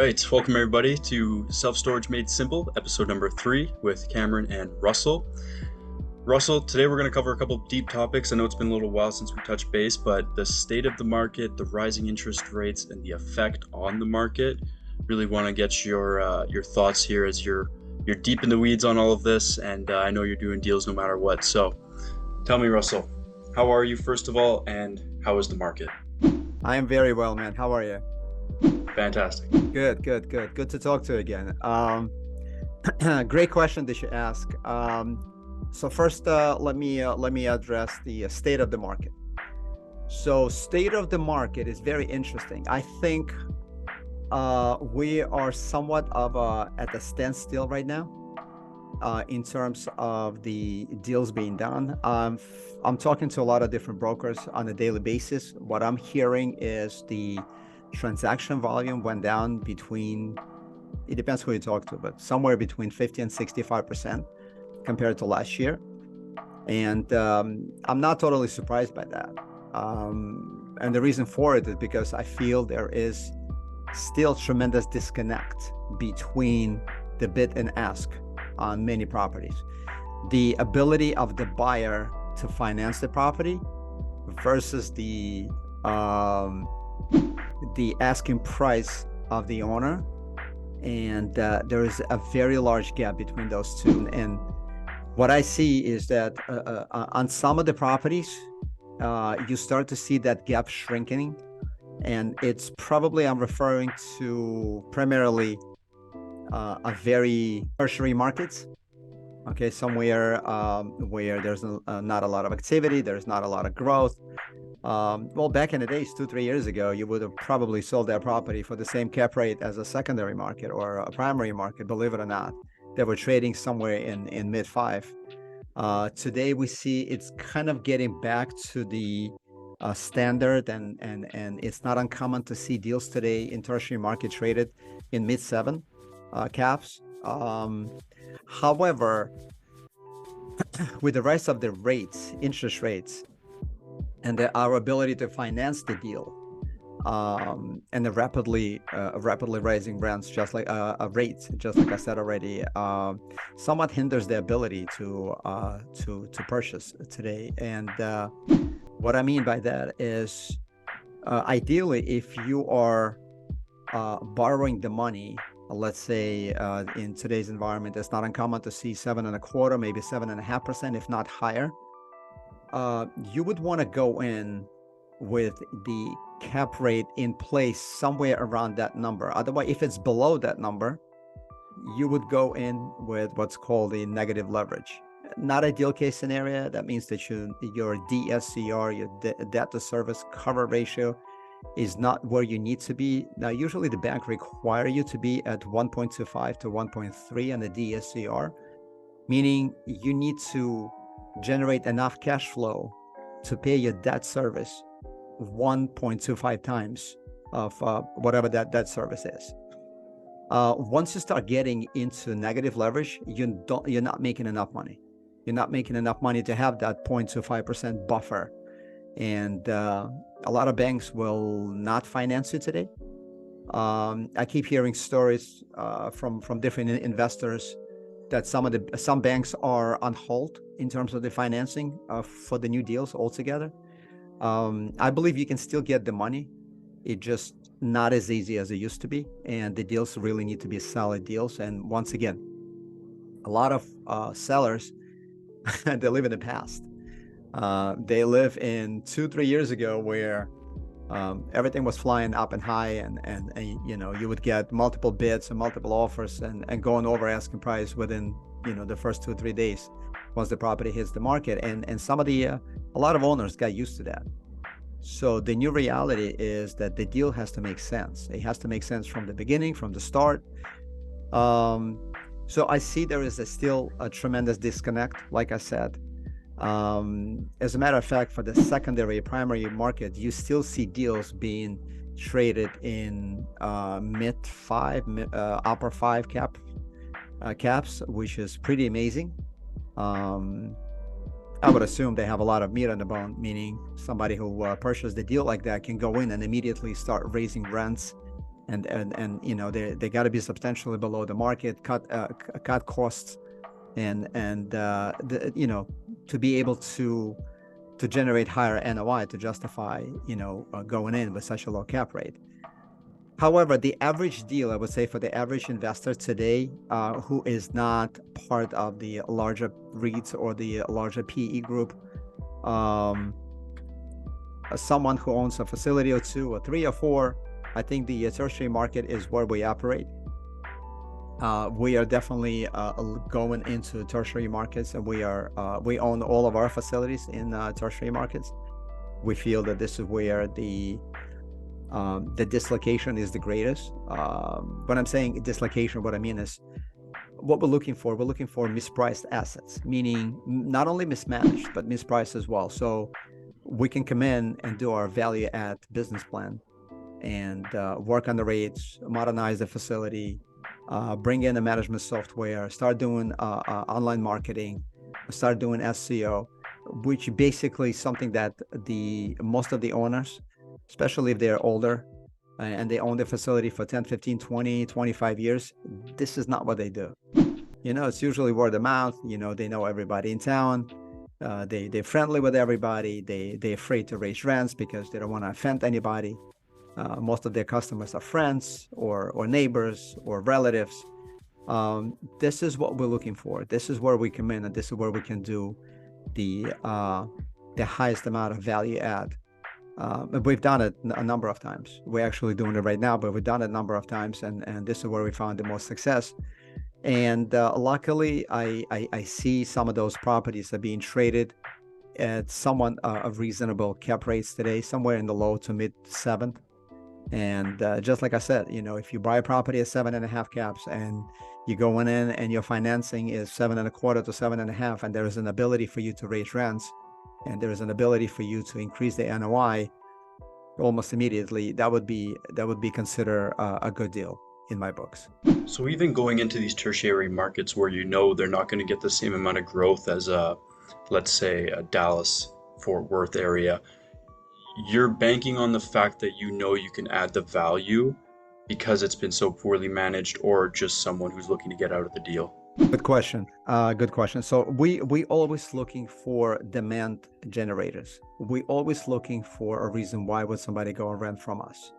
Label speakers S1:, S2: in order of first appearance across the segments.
S1: right, welcome everybody to Self-Storage Made Simple, episode number 3 with Cameron and Russell. Russell, today we're going to cover a couple of deep topics. I know it's been a little while since we touched base, but the state of the market, the rising interest rates, and the effect on the market. Really want to get your thoughts here as you're deep in the weeds on all of this, and I know you're doing deals no matter what. So tell me, Russell, how are you first of all, and how is the market?
S2: I am very well, man. How are you?
S1: Fantastic.
S2: Good to talk to you again. Great question that you ask. So first, let me address the state of the market. So state of the market is very interesting. I think we are somewhat at a standstill right now in terms of the deals being done. I'm talking to a lot of different brokers on a daily basis. What I'm hearing is the transaction volume went down it depends who you talk to, but somewhere between 50 and 65% compared to last year. And I'm not totally surprised by that. And the reason for it is because I feel there is still tremendous disconnect between the bid and ask on many properties. The ability of the buyer to finance the property versus the asking price of the owner, and there is a very large gap between those two. And what I see is that on some of the properties, you start to see that gap shrinking, and it's probably, I'm referring to primarily a very tertiary markets. Okay, somewhere where there's not a lot of activity, there's not a lot of growth. Well, back in the days, 2-3 years ago, you would have probably sold that property for the same cap rate as a secondary market or a primary market, believe it or not. They were trading somewhere in mid-5. Today, we see it's kind of getting back to the standard, and it's not uncommon to see deals today in tertiary market traded in mid-7 caps. However, with the rise of the interest rates, and our ability to finance the deal, and the rapidly rising rents, just like rates, just like I said already, somewhat hinders the ability to purchase today. And what I mean by that is, ideally, if you are borrowing the money, let's say in today's environment, it's not uncommon to see 7.25%, maybe 7.5%, if not higher. You would want to go in with the cap rate in place somewhere around that number. Otherwise, if it's below that number, you would go in with what's called a negative leverage. Not ideal case scenario. That means that your DSCR, your debt to service cover ratio, is not where you need to be. Now, usually the bank require you to be at 1.25 to 1.3 on the DSCR, meaning you need to generate enough cash flow to pay your debt service 1.25 times of whatever that debt service is. Once you start getting into negative leverage, you're not making enough money. You're not making enough money to have that 0.25% buffer. And a lot of banks will not finance you today. I keep hearing stories from different investors that some banks are on hold in terms of the financing for the new deals altogether. I believe you can still get the money. It's just not as easy as it used to be, and the deals really need to be solid deals. And once again, a lot of sellers they live in the past. They live in 2-3 years ago, where everything was flying up and high, and you would get multiple bids and multiple offers and going over asking price within the first 2-3 days once the property hits the market. And a lot of owners got used to that. So the new reality is that the deal has to make sense. It has to make sense from the beginning, from the start. So I see there is still a tremendous disconnect, like I said. As a matter of fact, for the secondary primary market, you still see deals being traded in mid-5, upper 5 caps, which is pretty amazing. I would assume they have a lot of meat on the bone, meaning somebody who purchased a deal like that can go in and immediately start raising rents and they got to be substantially below the market, cut costs, and to be able to generate higher NOI to justify going in with such a low cap rate. However, the average deal, I would say, for the average investor today, who is not part of the larger REITs or the larger PE group, someone who owns a facility or two or three or four, I think the tertiary market is where we operate. We are definitely going into tertiary markets, and we own all of our facilities in tertiary markets. We feel that this is where the dislocation is the greatest. When I'm saying dislocation, what I mean is what we're looking for mispriced assets, meaning not only mismanaged, but mispriced as well. So we can come in and do our value add business plan and work on the rates, modernize the facility, bring in the management software, start doing online marketing, start doing SEO, which basically something that most of the owners, especially if they're older and they own the facility for 10, 15, 20, 25 years, this is not what they do. It's usually word of mouth. They know everybody in town. They're friendly with everybody. They're afraid to raise rents because they don't want to offend anybody. Most of their customers are friends or neighbors or relatives. This is what we're looking for. This is where we come in, and this is where we can do the highest amount of value add. We've done it a number of times. We're actually doing it right now, but we've done it a number of times, and this is where we found the most success. And luckily, I see some of those properties are being traded at somewhat of reasonable cap rates today, somewhere in the low to mid 7th. And just like I said, if you buy a property at 7.5 caps and you go in and your financing is 7.25 to 7.5, and there is an ability for you to raise rents, and there is an ability for you to increase the NOI almost immediately, that would be considered a good deal in my books.
S1: So even going into these tertiary markets where they're not going to get the same amount of growth as let's say a Dallas Fort Worth area, you're banking on the fact that you can add the value because it's been so poorly managed, or just someone who's looking to get out of the deal?
S2: Good question. Good question. So we always looking for demand generators. We always looking for a reason why would somebody go and rent from us,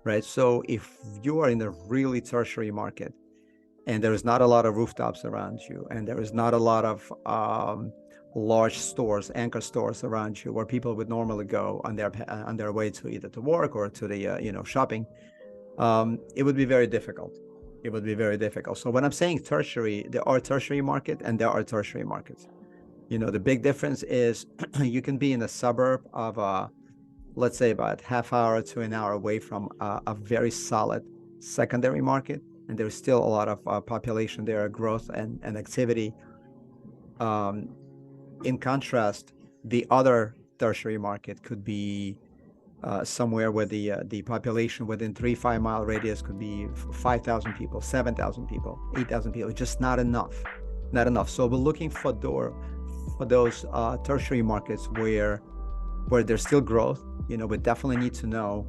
S2: right? So if you are in a really tertiary market and there is not a lot of rooftops around you, and there is not a lot of large stores, anchor stores around you where people would normally go on their way to either to work or to the shopping, it would be very difficult. It would be very difficult. So when I'm saying tertiary, there are tertiary market and there are tertiary markets. The big difference is you can be in a suburb of let's say about half hour to an hour away from a very solid secondary market, and there's still a lot of population there, growth and activity. In contrast, the other tertiary market could be somewhere where the population within 3-5 mile radius could be 5,000 people, 7,000 people, 8,000 people. Just not enough. So we're looking for those tertiary markets where there's still growth. We definitely need to know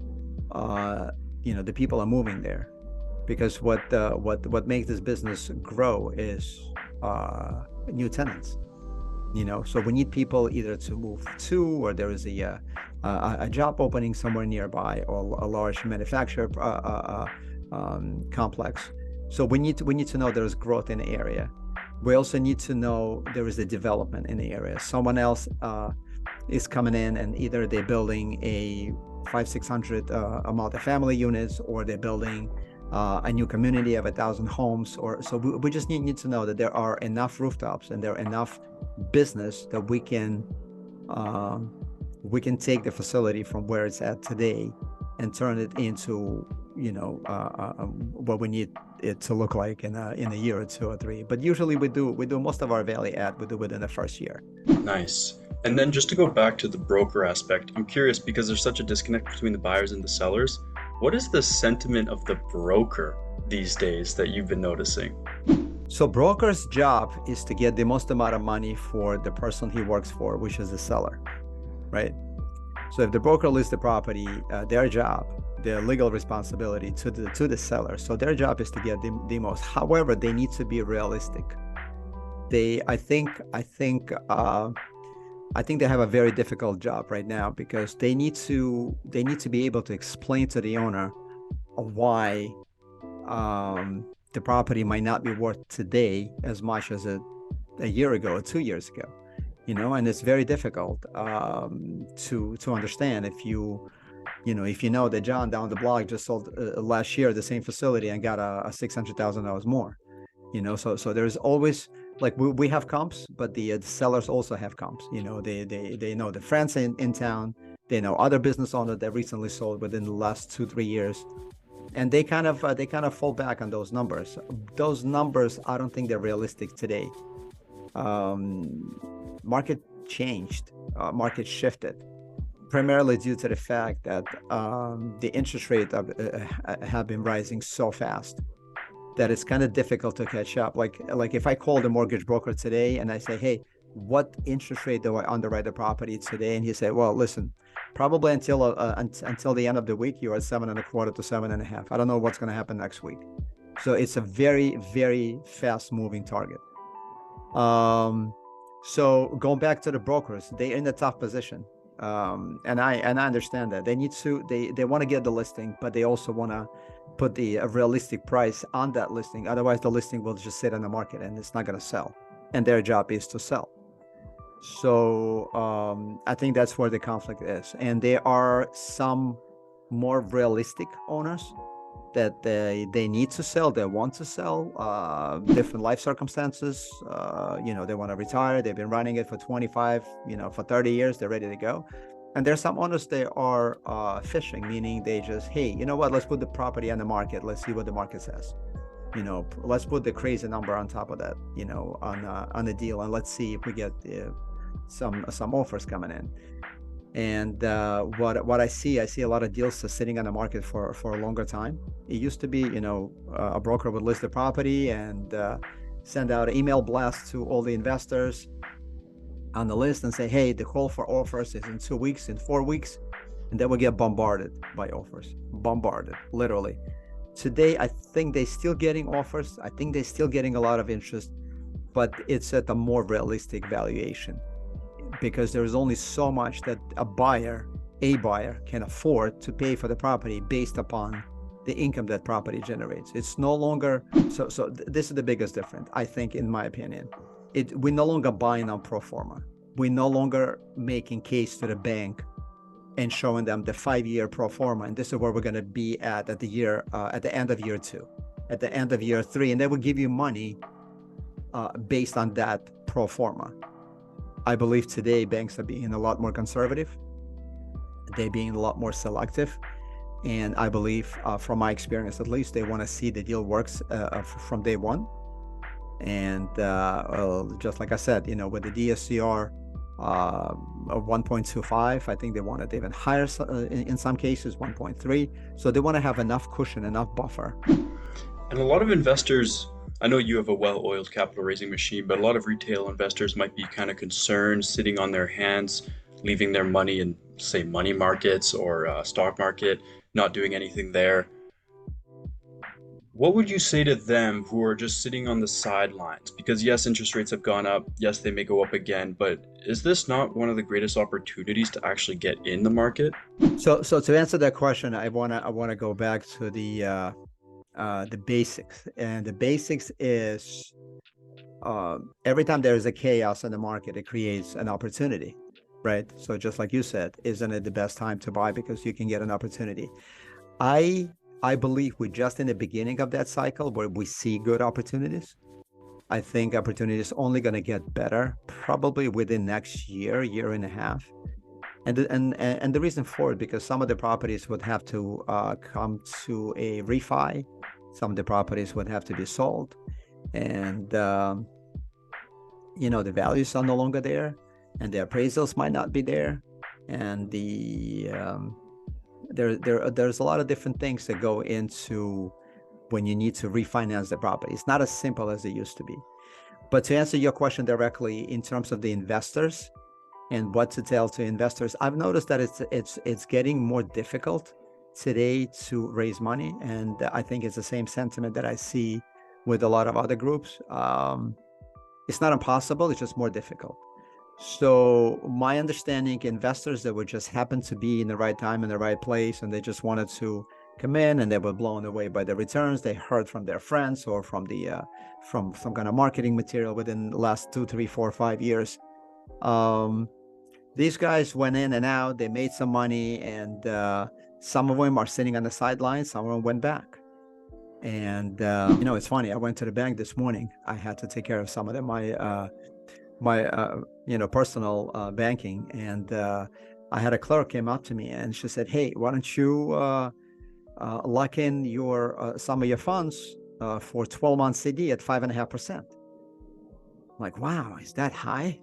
S2: the people are moving there, because what makes this business grow is new tenants. So we need people either to move to, or there is a job opening somewhere nearby, or a large manufacturer complex. So we need to know there's growth in the area. We also need to know there is a development in the area. Someone else is coming in, and either they're building a 500-600 multifamily units, or they're building a new community of 1,000 homes. So we just need to know that there are enough rooftops and there are enough business that we can take the facility from where it's at today and turn it into what we need it to look like in a year or 2 or 3. But usually we do most of our value add, we do within the first year.
S1: Nice. And then just to go back to the broker aspect, I'm curious, because there's such a disconnect between the buyers and the sellers. What is the sentiment of the broker these days that you've been noticing?
S2: So broker's job is to get the most amount of money for the person he works for, which is the seller, right? So if the broker lists the property, their job, their legal responsibility to the seller. So their job is to get the most. However, they need to be realistic. I think they have a very difficult job right now because they need to be able to explain to the owner why the property might not be worth today as much as a year ago or 2 years ago, and it's very difficult to understand if if you know that John down the block just sold last year the same facility and got a $600,000 more. So there's always, like, we have comps, but the sellers also have comps. They know the friends in town, they know other business owners that recently sold within the last 2-3 years, and they kind of fall back on those numbers. Those numbers, I don't think they're realistic today. Market changed, market shifted, primarily due to the fact that the interest rate have been rising so fast that it's kind of difficult to catch up. Like if I call the mortgage broker today and I say, hey, what interest rate do I underwrite the property today? And he said, well, listen, probably until the end of the week, you're at 7.25 to 7.5. I don't know what's going to happen next week. So it's a very, very fast moving target. So going back to the brokers, they're in a tough position. And I understand that they want to get the listing, but they also want to put a realistic price on that listing. Otherwise, the listing will just sit on the market and it's not going to sell. And their job is to sell. So I think that's where the conflict is. And there are some more realistic owners that they need to sell, they want to sell, different life circumstances. They want to retire, they've been running it for 25, for 30 years, they're ready to go. And there's some owners, they are fishing, meaning they just, hey, you know what, let's put the property on the market, let's see what the market says. Let's put the crazy number on top of that, on the deal, and let's see if we get some offers coming in. And what I see a lot of deals sitting on the market for a longer time. It used to be, a broker would list the property and send out an email blast to all the investors on the list and say, hey, the call for offers is in 2 weeks, in 4 weeks, and they would get bombarded by offers, literally. Today, I think they're still getting offers. I think they're still getting a lot of interest, but it's at a more realistic valuation, because there's only so much that a buyer can afford to pay for the property based upon the income that property generates. It's no longer so this is the biggest difference, I think, in my opinion. We're no longer buying on pro forma. We're no longer making case to the bank and showing them the 5-year pro forma, and this is where we're going to be at the end of year 2, at the end of year 3, and they will give you money based on that pro forma. I believe today banks are being a lot more conservative. They're being a lot more selective. And I believe, from my experience at least, they want to see the deal works from day one. And just like I said, with the DSCR of 1.25, I think they want it even higher in some cases, 1.3. So they want to have enough cushion, enough buffer.
S1: And a lot of investors, I know you have a well-oiled capital raising machine, but a lot of retail investors might be kind of concerned sitting on their hands, leaving their money in, say, money markets or stock market, not doing anything there. What would you say to them who are just sitting on the sidelines? Because yes, interest rates have gone up. Yes, they may go up again, but is this not one of the greatest opportunities to actually get in the market?
S2: So to answer that question, I wanna go back to the basics, and the basics is every time there is a chaos in the market, it creates an opportunity, right? So just like you said, isn't it the best time to buy because you can get an opportunity? I believe we're just in the beginning of that cycle where we see good opportunities. I think opportunities only going to get better probably within next year and a half. And the reason for it, because some of the properties would have to come to a refi. Some of the properties would have to be sold, and the values are no longer there, and the appraisals might not be there, and there's a lot of different things that go into when you need to refinance the property. It's not as simple as it used to be. But to answer your question directly, in terms of the investors, and what to tell to investors. I've noticed that it's getting more difficult today to raise money, and I think it's the same sentiment that I see with a lot of other groups. It's not impossible; it's just more difficult. So my understanding, investors that would just happen to be in the right time in the right place, and they just wanted to come in, and they were blown away by the returns. They heard from their friends or from some kind of marketing material within the last 2, 3, 4, 5 years. Um, these guys went in and out. They made some money, and some of them are sitting on the sidelines. Some of them went back. And it's funny. I went to the bank this morning. I had to take care of some of them. My personal banking, and I had a clerk came up to me and she said, "Hey, why don't you lock in your some of your funds for 12-month CD at 5.5%?" I'm like, wow, is that high?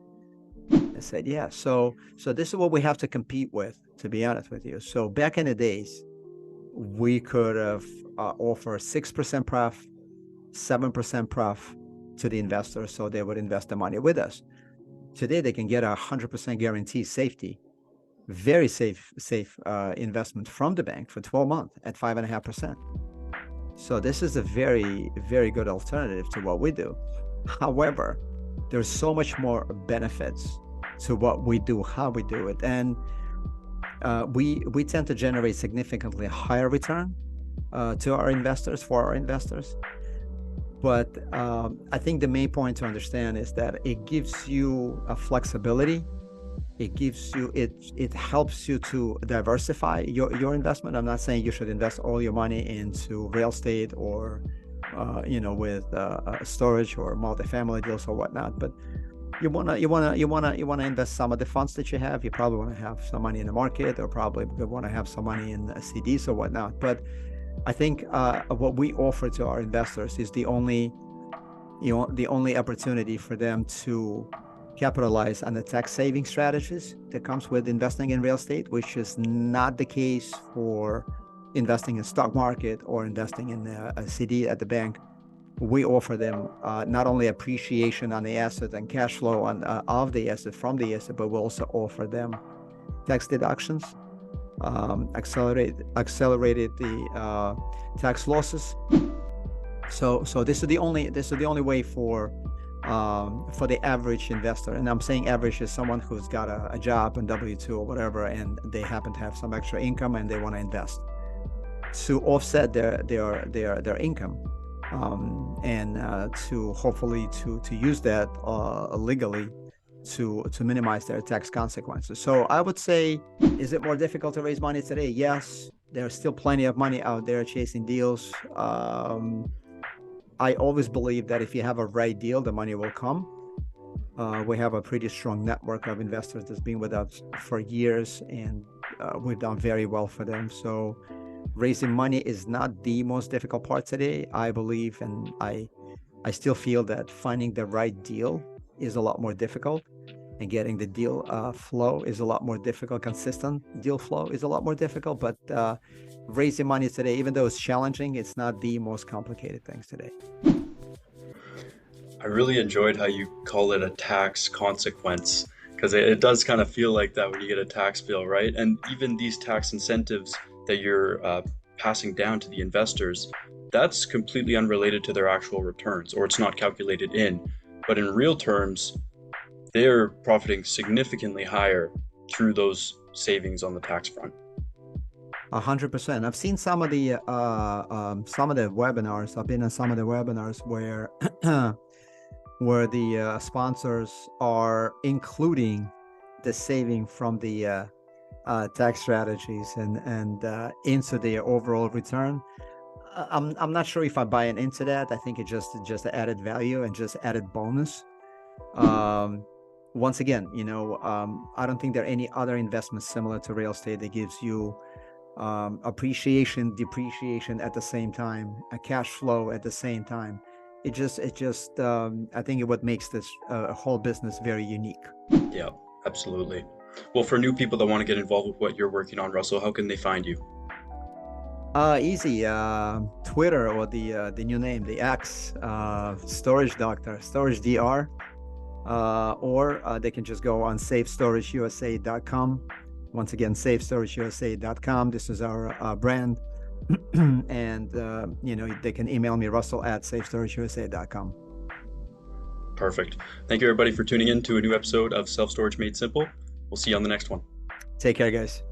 S2: I said, yeah. So this is what we have to compete with, to be honest with you. So back in the days, we could have offered 6% pref, 7% pref to the investors, so they would invest the money with us. Today, they can get 100% guarantee safety, very safe investment from the bank for 12 months at 5.5%. So this is a very, very good alternative to what we do. However, there's so much more benefits to what we do, how we do it, and we tend to generate significantly higher return to our investors, for our investors. But I think the main point to understand is that it gives you a flexibility. It helps you to diversify your investment. I'm not saying you should invest all your money into real estate or with storage or multifamily deals or whatnot, but you wanna invest some of the funds that you have. You probably want to have some money in the market, or probably want to have some money in CDs or whatnot. But I think what we offer to our investors is the only opportunity for them to capitalize on the tax saving strategies that comes with investing in real estate, which is not the case for investing in stock market or investing in a CD at the bank. We offer them not only appreciation on the asset and cash flow of the asset from the asset, but we'll also offer them tax deductions, accelerated the tax losses. So this is the only way for the average investor, and I'm saying average is someone who's got a job and W-2 or whatever, and they happen to have some extra income and they want to invest to offset their income, and to hopefully to use that legally to minimize their tax consequences. So I would say, is it more difficult to raise money today? Yes, there's still plenty of money out there chasing deals. I always believe that if you have a right deal, the money will come. We have a pretty strong network of investors that's been with us for years, and we've done very well for them. So raising money is not the most difficult part today, I believe, and I still feel that finding the right deal is a lot more difficult, and getting the deal flow is a lot more difficult. Consistent deal flow is a lot more difficult, but raising money today, even though it's challenging, it's not the most complicated things today.
S1: I really enjoyed how you call it a tax consequence, because it does kind of feel like that when you get a tax bill, right? And even these tax incentives that you're passing down to the investors, that's completely unrelated to their actual returns, or it's not calculated in. But in real terms, they're profiting significantly higher through those savings on the tax front.
S2: 100%. I've seen some of the webinars. I've been on some of the webinars where where the sponsors are including the saving from the tax strategies and into the overall return. I'm not sure if I buy into that. I think it's just added value and just added bonus. Once again, I don't think there are any other investments similar to real estate that gives you appreciation, depreciation at the same time, a cash flow at the same time. I think what makes this whole business very unique.
S1: Yeah, absolutely. Well, for new people that want to get involved with what you're working on, Russell, how can they find you?
S2: Easy. Twitter, or the new name, the X, Storage Doctor, Storage DR. or they can just go on safestorageusa.com. Once again, safestorageusa.com. This is our brand. And they can email me, russell@safestorageusa.com.
S1: Perfect. Thank you, everybody, for tuning in to a new episode of Self Storage Made Simple. We'll see you on the next one.
S2: Take care, guys.